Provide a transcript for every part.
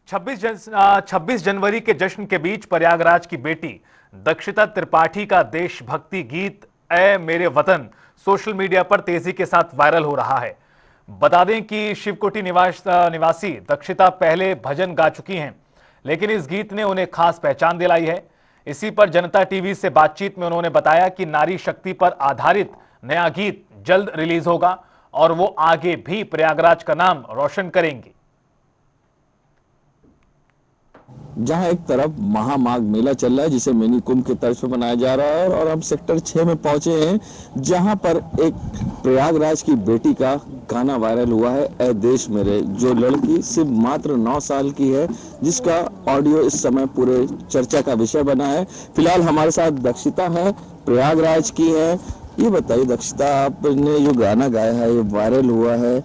26 जनवरी के जश्न के बीच प्रयागराज की बेटी दक्षिता त्रिपाठी का देशभक्ति गीत ऐ मेरे वतन सोशल मीडिया पर तेजी के साथ वायरल हो रहा है। बता दें कि शिवकोटी निवासी दक्षिता पहले भजन गा चुकी हैं, लेकिन इस गीत ने उन्हें खास पहचान दिलाई है। इसी पर जनता टीवी से बातचीत में उन्होंने बताया कि नारी शक्ति पर आधारित नया गीत जल्द रिलीज होगा और वो आगे भी प्रयागराज का नाम रोशन करेंगी। जहां एक तरफ महामाघ मेला चल रहा है जिसे मिनी कुंभ के तर्ज पर मनाया जा रहा है और हम सेक्टर 6 में पहुंचे हैं जहां पर एक प्रयागराज की बेटी का गाना वायरल हुआ है ऐ देश मेरे, जो लड़की सिर्फ मात्र 9 साल की है, जिसका ऑडियो इस समय पूरे चर्चा का विषय बना है। फिलहाल हमारे साथ दक्षिता है, प्रयागराज की है। ये बताइए दक्षिता, आपने जो गाना गाया है ये वायरल हुआ है,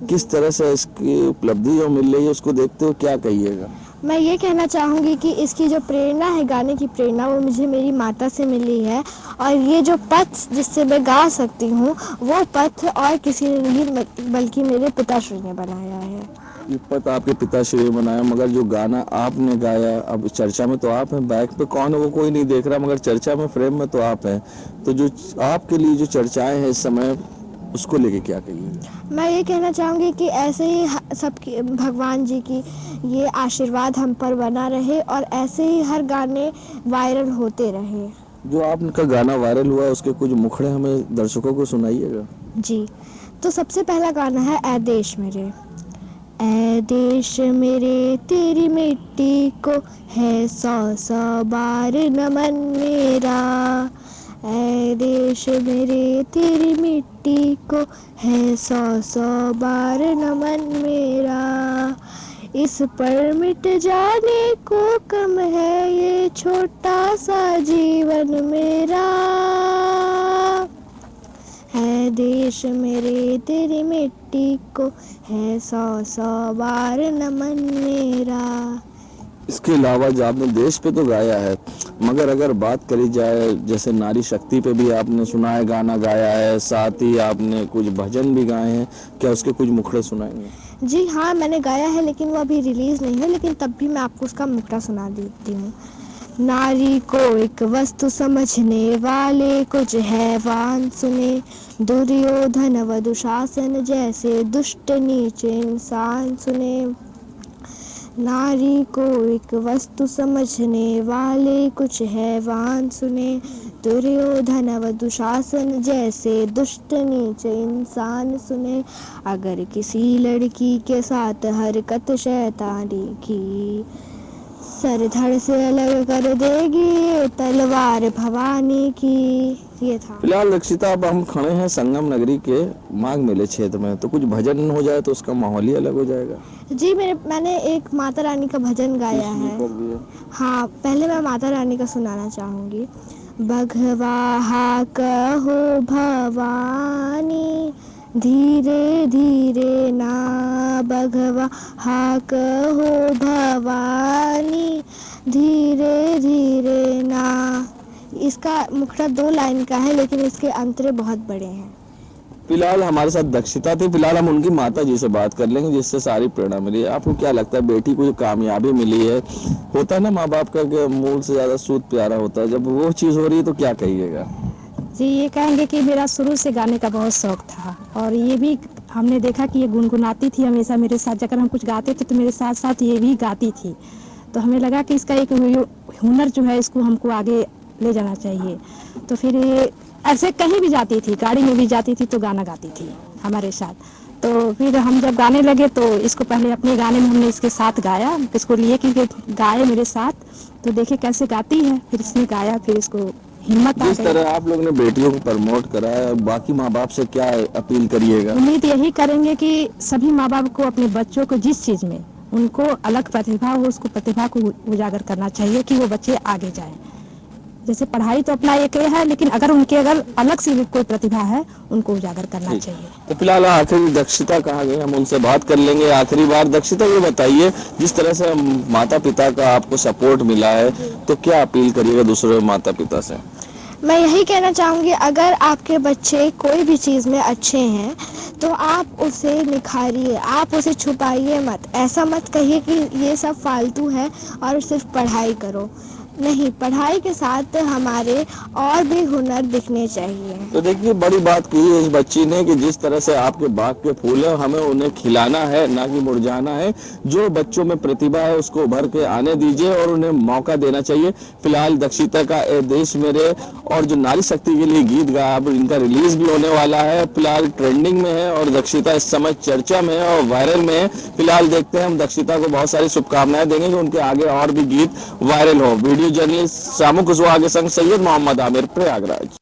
किस तरह से इसकी उपलब्धि जो मिल रही है उसको देखते हो क्या कहिएगा? मैं ये कहना चाहूँगी कि इसकी जो प्रेरणा है, गाने की प्रेरणा, वो मुझे मेरी माता से मिली है। और ये जो पथ जिससे मैं गा सकती हूँ वो पथ और किसी ने नहीं बल्कि मेरे पिताश्री ने बनाया है। ये पथ आपके पिताश्री ने बनाया, मगर जो गाना आपने गाया, अब चर्चा में तो आप हैं, बैक पे कौन है वो कोई नहीं देख रहा, मगर चर्चा में फ्रेम में तो आप हैं। तो जो आपके लिए जो चर्चाएं हैं इस समय, उसको लेके क्या कहिए? मैं ये कहना चाहूँगी कि ऐसे ही सबकी भगवान जी की ये आशीर्वाद हम पर बना रहे और ऐसे ही हर गाने वायरल होते रहे। जो आपका गाना वायरल हुआ उसके कुछ मुखड़े हमें दर्शकों को सुनाइएगा। जी, तो सबसे पहला गाना है ऐ देश मेरे। ऐ देश मेरे तेरी मिट्टी को है 100 बार नमन मेरा। ऐ देश मेरे तेरी मिट्टी को है 100 बार नमन मेरा। इस पर मिट जाने को कम है ये छोटा सा जीवन मेरा। है देश मेरे तेरी मिट्टी को है 100 बार नमन मेरा। इसके अलावा जो आपने देश पे तो गाया है, मगर अगर बात करी जाए जैसे नारी शक्ति पे भी आपने सुना है, गाना गाया है, साथ ही आपने कुछ भजन भी गाए हैं, क्या उसके कुछ मुखड़े सुनाएंगे? जी हाँ, मैंने गाया है लेकिन वो अभी रिलीज़ नहीं है, लेकिन तब भी मैं आपको उसका मुखड़ा सुना देती हूँ। नारी को एक वस्तु समझने वाले कुछ हैवान सुने, दुर्योधन व दुशासन जैसे दुष्ट नीच इंसान सुने। नारी को एक वस्तु समझने वाले कुछ हैवान सुने, दुर्योधन व दुशासन जैसे दुष्ट नीच इंसान सुने। अगर किसी लड़की के साथ हरकत शैतानी की, सर धड़ से अलग कर देगी तलवार भवानी की। ये था। फिलहाल दक्षिता, अब हम खड़े हैं संगम नगरी के माघ मेले क्षेत्र में, तो कुछ भजन हो जाए तो उसका माहौल ही अलग हो जाएगा। जी, मैंने एक माता रानी का भजन गाया है। हाँ, पहले मैं माता रानी का सुनाना चाहूँगी। बघवा हा कहो भवानी, धीरे धीरे ना। बघवा हा कहो भवानी, धीरे धीरे ना। इसका मुखड़ा 2 लाइन का है लेकिन इसके अंतरे बहुत बड़े हैं। फिलहाल हमारे साथ दक्षिता थी, फिलहाल हम उनकी माता जी से बात कर लेंगे जिससे सारी प्रेरणा मिली है। आपको क्या लगता है बेटी को जो कामयाबी मिली है, होता है ना माँ बाप का मूल से ज्यादा सूद प्यारा होता है, जब वो चीज़ हो रही है तो क्या कहिएगा? जी, ये कहेंगे कि मेरा शुरू से गाने का बहुत शौक था और ये भी हमने देखा कि ये गुनगुनाती थी हमेशा मेरे साथ। अगर हम कुछ गाते थे तो मेरे साथ साथ ये भी गाती थी, तो हमें लगा कि इसका एक हुनर जो है इसको हमको आगे ले जाना चाहिए। तो फिर ये ऐसे कहीं भी जाती थी, गाड़ी में भी जाती थी तो गाना गाती थी हमारे साथ। तो फिर हम जब गाने लगे तो इसको पहले अपने गाने में हमने इसके साथ गाया, इसको लिए कि गाए मेरे साथ, तो देखे कैसे गाती है। फिर इसने गाया, फिर इसको हिम्मत आ गई। जिस तरह आप लोगों ने बेटियों को प्रमोट करा है, बाकी माँ बाप से क्या अपील करिएगा? उम्मीद यही करेंगे कि सभी माँ बाप को अपने बच्चों को जिस चीज़ में उनको अलग प्रतिभा हो, उसको प्रतिभा को उजागर करना चाहिए कि वो बच्चे आगे जाएं। जैसे पढ़ाई तो अपना एक है, लेकिन अगर अलग से कोई प्रतिभा है उनको उजागर करना चाहिए। तो फिलहाल आखिरी दक्षिता कहाँ गई, हम उनसे बात कर लेंगे आखिरी बार। दक्षिता, ये बताइए जिस तरह से माता पिता का आपको सपोर्ट मिला है, तो क्या अपील करिएगा दूसरे माता पिता से? मैं यही कहना चाहूँगी, अगर आपके बच्चे कोई भी चीज़ में अच्छे हैं तो आप उसे निखारिए, आप उसे छुपाइए मत। ऐसा मत कहिए कि ये सब फालतू है और सिर्फ पढ़ाई करो। नहीं, पढ़ाई के साथ हमारे और भी हुनर दिखने चाहिए। तो देखिए, बड़ी बात की है इस बच्ची ने कि जिस तरह से आपके बाग के फूल है हमें उन्हें खिलाना है, ना कि मुरझाना है। जो बच्चों में प्रतिभा है उसको उभर के आने दीजिए और उन्हें मौका देना चाहिए। फिलहाल दक्षिता का ए देश मेरे और जो नारी शक्ति के लिए गीत गाया, अब इनका रिलीज भी होने वाला है। फिलहाल ट्रेंडिंग में है और दक्षिता इस समय चर्चा में है और वायरल में है। फिलहाल देखते हैं, हम दक्षिता को बहुत सारी शुभकामनाएं देंगे कि उनके आगे और भी गीत वायरल हो। वीडियो जर्नलिस्ट शामू कुशवाहा के संग सैयद मोहम्मद आमिर, प्रयागराज।